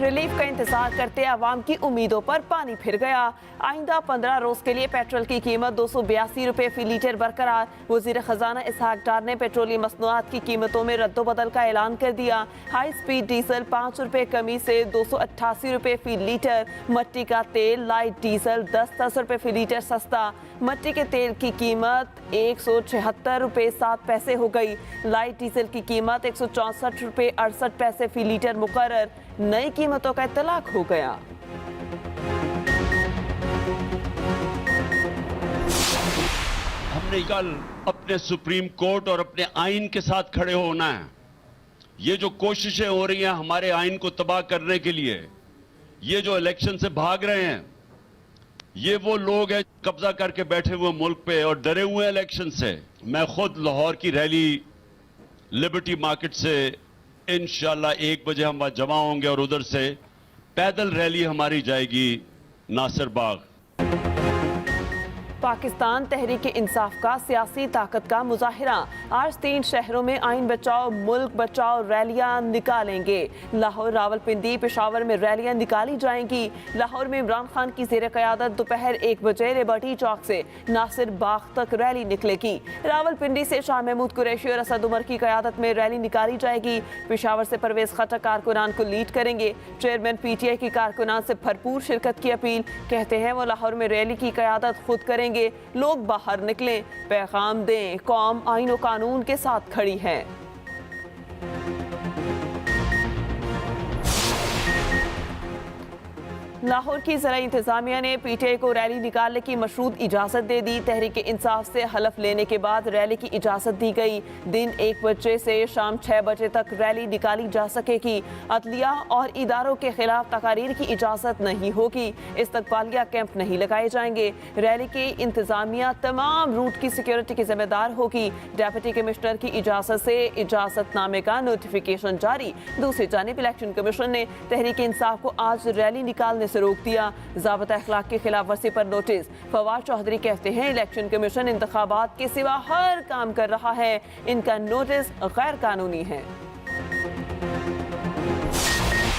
Relief का इंतजार करते आवाम की उम्मीदों पर पानी फिर गया। आइंदा 15 रोज के लिए पेट्रोल की कीमत 282 रुपए फी लीटर बरकरार। वजीर खजाना इसहाक डार ने पेट्रोलियम मसनूआत की कीमतों में रद्दोबदल का ऐलान कर दिया। हाई स्पीड डीजल 5 रुपए कमी से 288 रुपए फी लीटर। मट्टी का तेल लाइट डीजल 10 रुपए फी लीटर सस्ता। मट्टी के तेल की कीमत 176 रुपए 7 पैसे हो गई। लाइट डीजल की कीमत 164 रुपए 68 पैसे फी लीटर मुकर्रर। नई कीमतों का इत्तलाक हो गया। हमने कल अपने सुप्रीम कोर्ट और अपने आइन के साथ खड़े होना है। ये जो कोशिशें हो रही हैं हमारे आइन को तबाह करने के लिए, ये जो इलेक्शन से भाग रहे हैं, ये वो लोग हैं कब्जा करके बैठे हुए मुल्क पे और डरे हुए इलेक्शन से। मैं खुद लाहौर की रैली लिबर्टी मार्केट से इंशाल्लाह 1 बजे हम वहां जमा होंगे और उधर से पैदल रैली हमारी जाएगी नासिर बाग। पाकिस्तान तहरीक इंसाफ का सियासी ताकत का मुजाहिरा। आज 3 शहरों में आइन बचाओ मुल्क बचाओ रैलियां निकालेंगे। लाहौर, रावलपिंडी, पेशावर में रैलियां निकाली जाएंगी। लाहौर में इमरान खान की ज़ेर क़यादत दोपहर 1 बजे लिबर्टी चौक से नासिर बाग तक रैली निकलेगी। रावलपिंडी से शाह महमूद कुरैशी और असद उमर की क़यादत में रैली निकाली जाएगी। पेशावर से परवेज खट्टर कारकुनान को लीड करेंगे। चेयरमैन PTI की कारकुनान से भरपूर शिरकत की अपील। कहते हैं वो लाहौर में रैली की क़यादत खुद करेंगे। लोग बाहर निकलें, पैगाम दें, कौम आइन और कानून के साथ खड़ी है। लाहौर की ज़रा इंतजामिया ने PTI को रैली निकालने की मशरूत इजाज़त दे दी। तहरीक इंसाफ से हलफ लेने के बाद रैली की इजाज़त दी गई। दिन 1 बजे से शाम 6 बजे तक रैली निकाली जा सकेगी। अदलिया और इदारों के खिलाफ तकारीर की इजाज़त नहीं होगी। इस्तकबालिया कैंप नहीं लगाए जाएंगे। रैली की इंतजामिया तमाम रूट की सिक्योरिटी की जिम्मेदार होगी। डेप्यूटी कमिश्नर की इजाज़त से इजाज़तनामे का नोटिफिकेशन जारी। दूसरी जानिब इलेक्शन कमीशन ने तहरीक इंसाफ को आज रैली निकालने से रोक दिया। ज़ाब्ता अखलाक की खिलाफ वर्जी पर नोटिस। फवाद चौधरी कहते हैं इलेक्शन कमीशन इंतखाबात के सिवा हर काम कर रहा है। इनका नोटिस गैर कानूनी है।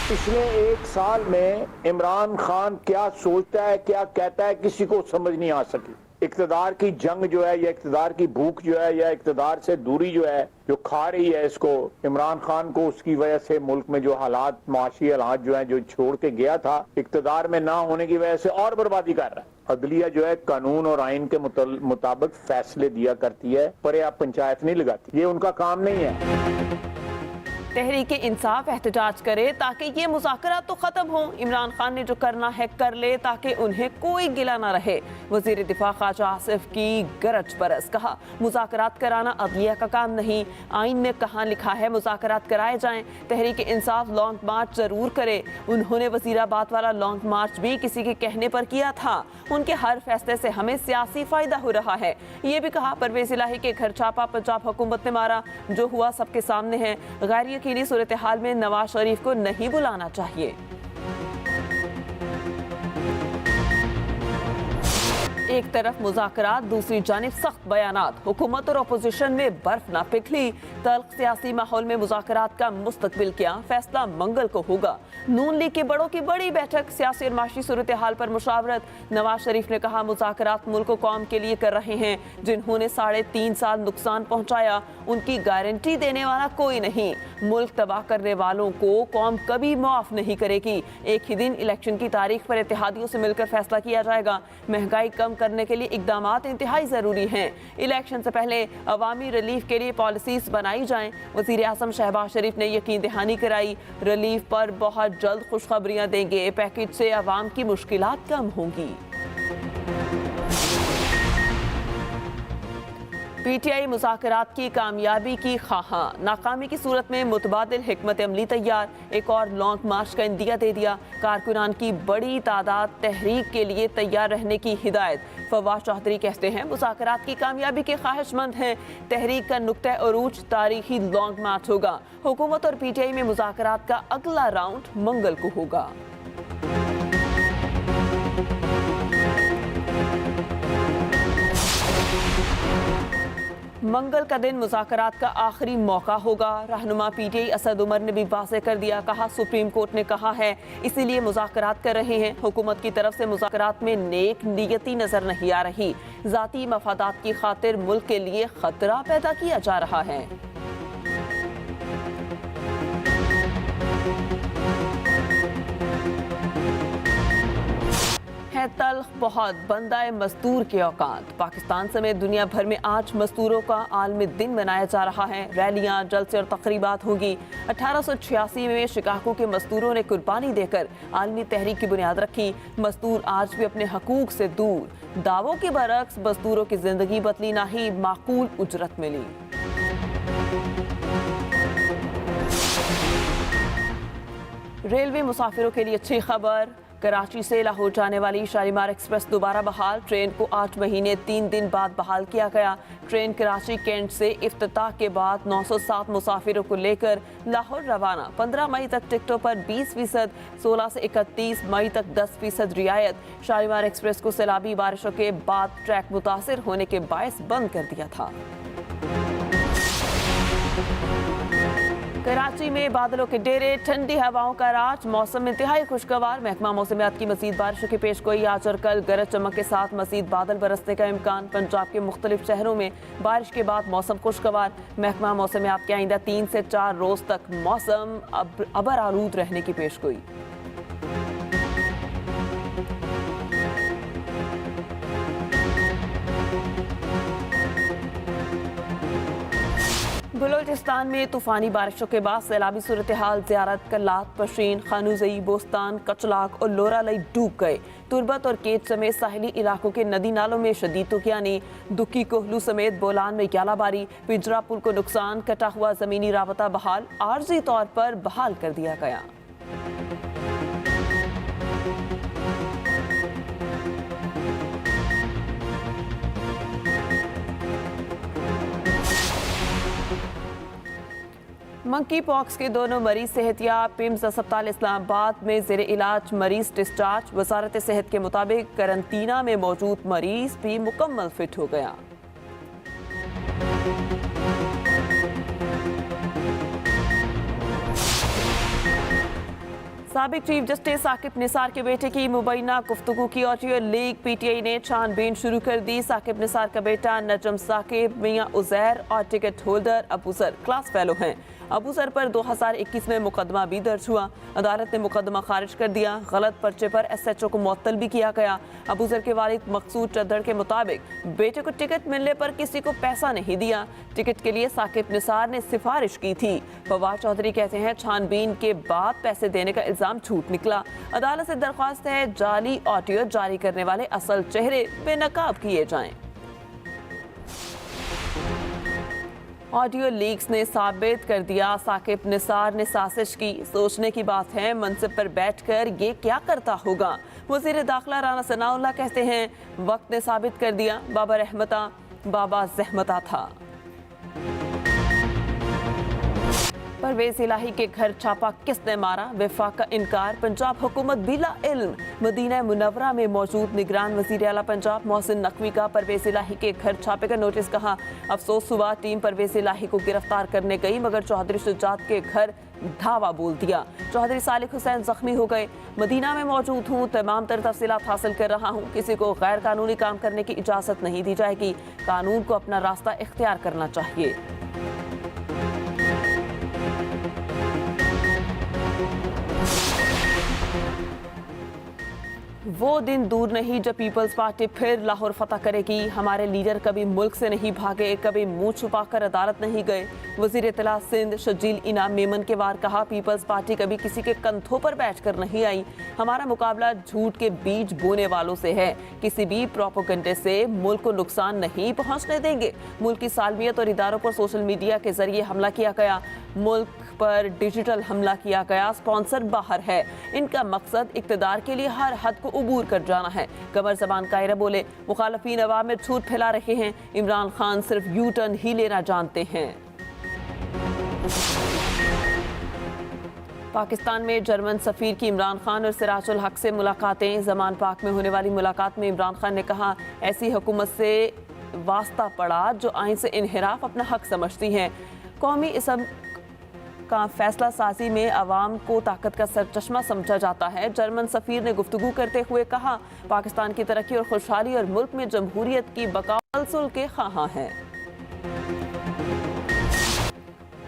पिछले 1 साल में इमरान खान क्या सोचता है, क्या कहता है, किसी को समझ नहीं आ सकी। इक़्तिदार की जंग जो है या इक़्तिदार की भूख जो है या इक़्तिदार से दूरी जो है जो खा रही है इसको, इमरान खान को उसकी वजह से मुल्क में जो हालात, माशी हालात जो है, जो छोड़ के गया था इक़्तिदार में ना होने की वजह से और बर्बादी कर रहा है। अदलिया जो है कानून और आइन के मुताबिक फैसले दिया करती है, पर आप पंचायत नहीं लगाती। ये उनका काम नहीं है। तहरीक इंसाफ एहतजाज करे ताकि ये मुज़ाकरात तो ख़त्म हो। इमरान खान ने जो करना है कर ले ताकि उन्हें कोई गिला ना रहे। वज़ीर दिफा ख्वाजा आसिफ की गरज बरस। कहा मुज़ाकरात कराना अदलिया का काम नहीं। आइन में कहाँ लिखा है मुज़ाकरात कराए जाएं। तहरीक इंसाफ लॉन्ग मार्च ज़रूर करे। उन्होंने वज़ीराबाद वाला लॉन्ग मार्च भी किसी के कहने पर किया था। उनके हर फैसले से हमें सियासी फ़ायदा हो रहा है। ये भी कहा परवेज़ इलाही के घर छापा पंजाब हुकूमत ने मारा। जो हुआ सबके सामने है। गैर यकीनी सूरत हाल में नवाज शरीफ को नहीं बुलाना चाहिए। एक तरफ मुज़ाकरात, दूसरी जानिब सख्त बयानात। हुकूमत और अपोजिशन में बर्फ ना पिघली। तल्ख सियासी माहौल में मुज़ाकरात का मुस्तकबिल क्या, फैसला मंगल को होगा। नून लीग के बड़ों की बड़ी बैठक, सियासी और माशी सूरत हाल पर मुशावरत। नवाज शरीफ ने कहा मुज़ाकरात मुल्क को कौम के लिए कर रहे हैं। जिन्होंने 3.5 साल नुकसान पहुँचाया उनकी गारंटी देने वाला कोई नहीं। मुल्क तबाह करने वालों को कौम कभी माफ़ नहीं करेगी। एक ही दिन इलेक्शन की तारीख पर इत्तेहादियों से मिलकर फैसला किया जाएगा। महंगाई कम करने के लिए इकदामात इंतहाई ज़रूरी हैं। इलेक्शन से पहले अवामी रिलीफ के लिए पॉलिसीज बनाई जाएं। वज़ीर आज़म शहबाज शरीफ ने यकीन दहानी कराई। रिलीफ पर बहुत जल्द खुशखबरियां देंगे। पैकेज से अवाम की मुश्किलात कम होंगी। PTI मुज़ाकरात की कामयाबी की ख़्वाहां। नाकामी की सूरत में मुतबादिल हिकमत अमली तैयार। एक और लॉन्ग मार्च का इंदिया दे दिया। कारकुनान की बड़ी तादाद तहरीक के लिए तैयार रहने की हिदायत। फवाद चौधरी कहते हैं मुज़ाकरात की कामयाबी के ख्वाहिशमंद हैं। तहरीक का नुक्ता अरूज तारीखी लॉन्ग मार्च होगा। हुकूमत और PTI में मुज़ाकरात का अगला राउंड मंगल को होगा। मंगल का दिन मुज़ाकरात का आखिरी मौका होगा। रहनुमा पीटीआई असद उमर ने भी वाज़ेह कर दिया, कहा सुप्रीम कोर्ट ने कहा है इसीलिए मुज़ाकरात कर रहे हैं। हुकूमत की तरफ से मुज़ाकरात में नेक नीयती नजर नहीं आ रही, ज़ाती मफादात की खातिर मुल्क के लिए खतरा पैदा किया जा रहा है। है तल्ख बहुत बंदाए मजदूर के औकात। पाकिस्तान समेत दुनिया भर में आज मजदूरों का आलमी दिन मनाया जा रहा है। रैलियां, जलसे और तकरीबात होंगी। 1886 में शिकागो के मजदूरों ने कुर्बानी देकर आलमी तहरीक की बुनियाद रखी। मजदूर आज भी अपने हकूक से दूर। दावों के बरक्स मजदूरों की जिंदगी बदली, ना ही माकूल उजरत मिली। रेलवे मुसाफिरों के लिए अच्छी खबर। कराची से लाहौर जाने वाली शालीमार एक्सप्रेस दोबारा बहाल। ट्रेन को 8 महीने 3 दिन बाद बहाल किया गया। ट्रेन कराची कैंट से इफ्तिताह के बाद 907 मुसाफिरों को लेकर लाहौर रवाना। 15 मई तक टिकटों पर 20%, 16 से 31 मई तक 10% रियायत। शालीमार एक्सप्रेस को सैलाबी बारिशों के बाद ट्रैक मुतासिर होने के बायस बंद कर दिया था। कराची में बादलों के डेरे, ठंडी हवाओं का राज, मौसम इंतहाई खुशगवार। महकमा मौसमियात की मजीद बारिशों की पेशगोई। आज और कल गरज चमक के साथ मजीद बादल बरसने का इम्कान। पंजाब के मुख्तलिफ शहरों में बारिश के बाद मौसम खुशगवार। महकमा मौसमियात के आइंदा 3 से 4 रोज तक मौसम अबर आलूद रहने की पेशगोई। बलोचिस्तान में तूफानी बारिशों के बाद सैलाबी सूरत हाल। ज़ियारत, कल्लात, पशीन, खानूजई, बोस्तान, कचलाक और लोरालई डूब गए। तुरबत और केच समेत साहिली इलाकों के नदी नालों में शदीद तूफानी। दुखी कोहलू समेत बोलान में ग्यालाबारी। पिंजरा पुल को नुकसान, कटा हुआ ज़मीनी राबता बहाल, आर्जी तौर पर बहाल कर दिया गया। मंकी पॉक्स के दोनों मरीज सेहतियाब। पिम्स अस्पताल इस्लामाबाद में जेर इलाज मरीज डिस्चार्ज। वजारत सेहत के मुताबिक करंतना में मौजूद मरीज भी मुकम्मल फिट हो गया। साबिक चीफ जस्टिस साकिब निसार के बेटे की मुबैना गुफ्तगू की ऑडियो लीक। पीटीआई ने छानबीन शुरू कर दी। साकिब निसार का बेटा नजम साकिब, मियां उजैर और ticket holder Abuzar class fellow हैं। अबूजर पर 2021 में मुकदमा भी दर्ज हुआ। अदालत ने मुकदमा खारिज कर दिया। गलत पर्चे पर SHO को मुअत्तल भी किया गया। अबूजर के वालिद मकसूद चद्दड़ के मुताबिक बेटे को टिकट मिलने पर किसी को पैसा नहीं दिया। टिकट के लिए साकिब निसार ने सिफारिश की थी। फवाद चौधरी कहते हैं छानबीन के बाद पैसे देने का इल्जाम झूठ निकला। अदालत से दरख्वास्त है जाली ऑडियो जारी करने वाले असल चेहरे बेनकाब किए जाएं। ऑडियो लीक्स ने साबित कर दिया साकिब निसार ने साजिश की। सोचने की बात है मनसिब पर बैठकर ये क्या करता होगा। वज़ीर दाखिला राना सनाउल्लाह कहते हैं वक्त ने साबित कर दिया बाबा रहमता बाबा ज़हमता था। परवेज इलाही के घर छापा किसने मारा, वफाक का इनकार। पंजाब हुकूमत बिला इल्म। मदीना मुनव्वरा में मौजूद निगरान वज़ीर आला पंजाब मोहसिन नकवी का परवेज इलाही के घर छापे का नोटिस। कहा अफसोस हुआ टीम परवेज इलाही को गिरफ्तार करने गई मगर चौधरी शुजात के घर धावा बोल दिया। चौधरी सालिक हुसैन जख्मी हो गए। मदीना में मौजूद हूँ, तमाम तर तफसीलात हासिल कर रहा हूँ। किसी को गैर कानूनी काम करने की इजाज़त नहीं दी जाएगी। कानून को अपना रास्ता इख्तियार करना चाहिए। वो दिन दूर नहीं जब पीपल्स पार्टी फिर लाहौर फतह करेगी। हमारे लीडर कभी मुल्क से नहीं भागे, कभी मुंह छुपाकर अदालत नहीं गए। वजीर इत्तला सिंध शजील इनाम मेमन के वार कहा पीपल्स पार्टी कभी किसी के कंधों पर बैठकर नहीं आई। हमारा मुकाबला झूठ के बीज बोने वालों से है। किसी भी प्रोपेगेंडे से मुल्क को नुकसान नहीं पहुंचने देंगे। मुल्क की सालमियत और इदारों पर सोशल मीडिया के जरिए हमला किया गया। मुल्क पर डिजिटल हमला किया गया। स्पॉन्सर बाहर है। इनका मकसद इक्तदार के लिए हर हद को उबूर कर जाना है। कमर जबान कायरा बोले मुखालफीन अवाम में झूठ फैला रहे हैं। इमरान खान सिर्फ यू टर्न ही लेना जानते हैं। पाकिस्तान में जर्मन सफीर की इमरान खान और सिराजुल हक से मुलाकातें। जमान पाक में होने वाली मुलाकात में इमरान खान ने कहा ऐसी हुकूमत से वास्ता पड़ा जो आइन से इनहिराफ अपना हक समझती हैं। कौमी इसम का फैसला साजी में अवाम को ताकत का सरचश्मा समझा जाता है। जर्मन सफीर ने गुफ्तगू करते हुए कहा, पाकिस्तान की तरक्की और खुशहाली और मुल्क में जमहूरियत की बका तसलसल के ख्वाहां हैं।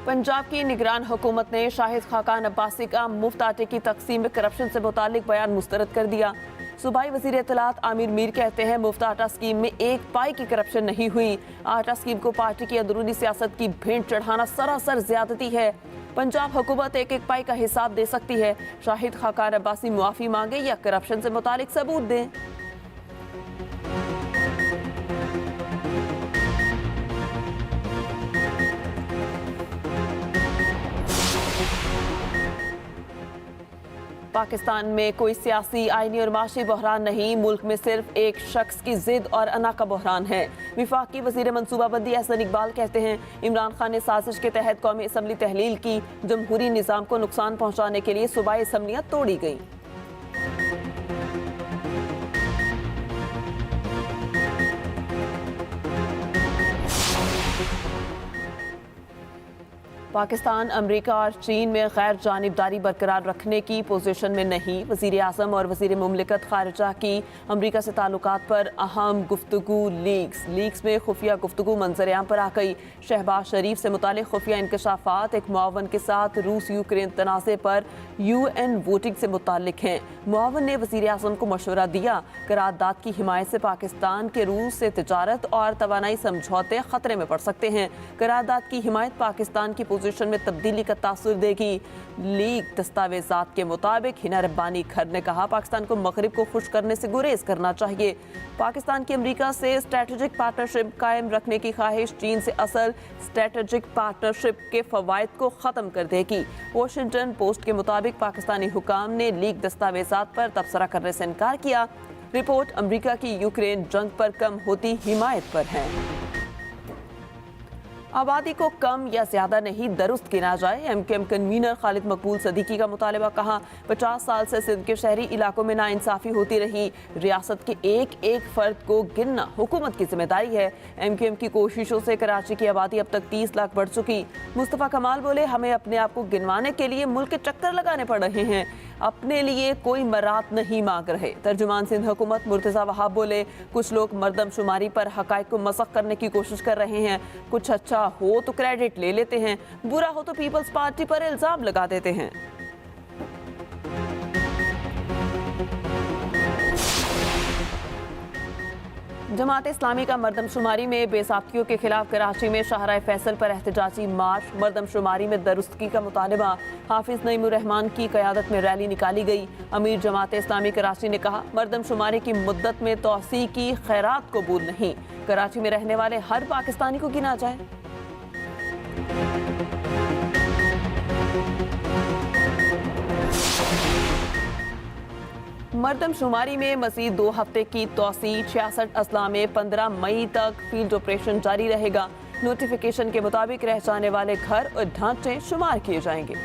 पंजाब की निगरान हुकूमत ने शाहिद खाकान अब्बासी का मुफ्त आटे की तकसीम में करप्शन से मुतालिक बयान मुस्तरद कर दिया। सूबाई वजीर इत्तलात आमिर मीर कहते हैं, मुफ्त आटा स्कीम में एक पाई की करप्शन नहीं हुई। आटा स्कीम को पार्टी की अंदरूनी सियासत की भेंट चढ़ाना सरासर ज्यादती है। पंजाब हुकूमत एक एक पाई का हिसाब दे सकती है। शाहिद खाकान अब्बासी मुआफी मांगे या करप्शन से मुतालिक सबूत दें। पाकिस्तान में कोई सियासी, आईनी और माशी बहरान नहीं, मुल्क में सिर्फ एक शख्स की जिद और अना का बहरान है। विफाकी वजीर मनसूबाबंदी एहसन इकबाल कहते हैं, इमरान खान ने साजिश के तहत कौमी असम्बली तहलील की। जमहूरी निज़ाम को नुकसान पहुँचाने के लिए सूबाई असम्बलियाँ तोड़ी गईं। पाकिस्तान, अमरीका और चीन में गैर जानिबदारी बरकरार रखने की पोजीशन में नहीं। वज़ीर आज़म और वज़ीर मुमलिकत खारिजा की अमरीका से ताल्लुकात पर अहम गुफ्तगू लीक्स में खुफिया गुफ्तगू मंजरेआम पर आ गई। शहबाज शरीफ से मुतालिक खुफिया इंकशाफात एक मुआवन के साथ रूस यूक्रेन तनाज़े पर UN वोटिंग से मुतालिक हैं। मुआवन ने वज़ीर आज़म को मशवरा दिया, करारदाद की हिमायत से पाकिस्तान के रूस से तिजारत और तवानाई समझौते खतरे में पड़ सकते हैं। करारदाद की हिमायत पाकिस्तान की पोजीशन में तब्दीली का तासुर देगी। लीग दस्तावेजात के मुताबिक हिना रब्बानी खर ने कहा, पाकिस्तान को मगरिब को खुश करने से गुरेज करना चाहिए। पाकिस्तान की अमरीका से स्ट्रेटेजिक पार्टनरशिप कायम रखने की ख्वाहिश चीन से असल स्ट्रेटेजिक पार्टनरशिप के फवायद को ख़त्म कर देगी। वॉशिंगटन पोस्ट के मुताबिक पाकिस्तानी हुकाम ने लीग दस्तावेजात पर तबसरा करने से इनकार किया। रिपोर्ट अमरीका की यूक्रेन जंग पर कम होती हिमायत पर है। आबादी को कम या ज्यादा नहीं दुरुस्त गिना जाए, MKM कन्वीनर खालिद मकबूल सदीकी का मुतालबा। कहा, 50 साल से सिंध के शहरी इलाकों में नाइंसाफी होती रही। रियासत के एक एक फर्द को गिनना हुकूमत की जिम्मेदारी है। MKM की कोशिशों से कराची की आबादी अब तक 30 लाख बढ़ चुकी। मुस्तफ़ा कमाल बोले, हमें अपने आप को गिनवाने के लिए मुल्क के चक्कर लगाने पड़ रहे हैं, अपने लिए कोई मरात नहीं मांग रहे। तर्जुमान सिंध हुकूमत मुर्तज़ा वहाब बोले, कुछ लोग मरदमशुमारी पर हक़ाइक़ को मसख़ करने की कोशिश कर रहे हैं। कुछ अच्छा हो तो क्रेडिट ले लेते हैं, बुरा हो तो पीपल्स पार्टी पर इल्जाम लगा देते हैं। जमात इस्लामी का मरदमशुमारी में बेसाख्तियों के खिलाफ कराची में शाहराह फैसल पर एहतजाजी मार्च। मरदमशुमारी में दुरुस्ती का मुतालबा। हाफिज नईमुर रहमान की क़यादत में रैली निकाली गई। अमीर जमात इस्लामी कराची ने कहा, मरदमशुमारी की मुद्दत में तोसी की खैरात कबूल नहीं। कराची में रहने वाले हर पाकिस्तानी को गिना जाए। मरदमशुमारी में मज़ीद 2 हफ्ते की तोसी। 66 अजला में 15 मई तक फील्ड ऑपरेशन जारी रहेगा। नोटिफिकेशन के मुताबिक रह जाने वाले घर और ढांचे शुमार किए जाएंगे।